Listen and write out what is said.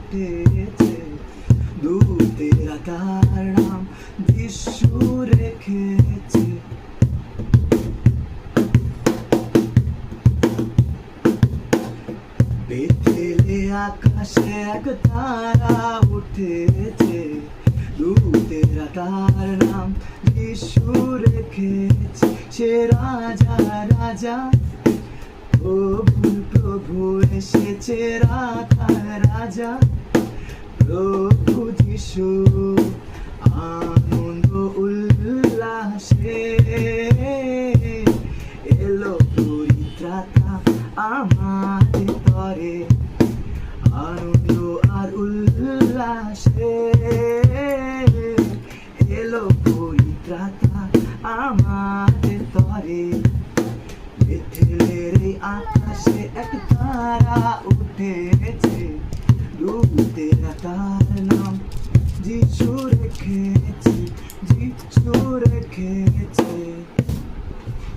উঠেছে, দূতেরা তার নাম যিশু রেখেছে। বেথেলে আকাশে এক তারা উঠেছে, দূতেরা তার নাম যিশু রেখেছে। সে রাজা রাজা প্রভু প্রভু এসেছে, রাখার রাজা প্রভু যিশু। আনন্দ উল্লাসে এলো পরিত্রাতা আমাদের তরে, আনন্দ আর উল্লাসে এলো পরিত্রাতা আমাদের তরে। বেথেলের এই আকাশে এক তারা উঠেছে, দূতেরা তার নাম যিশু রেখেছে, যিশু রেখেছে।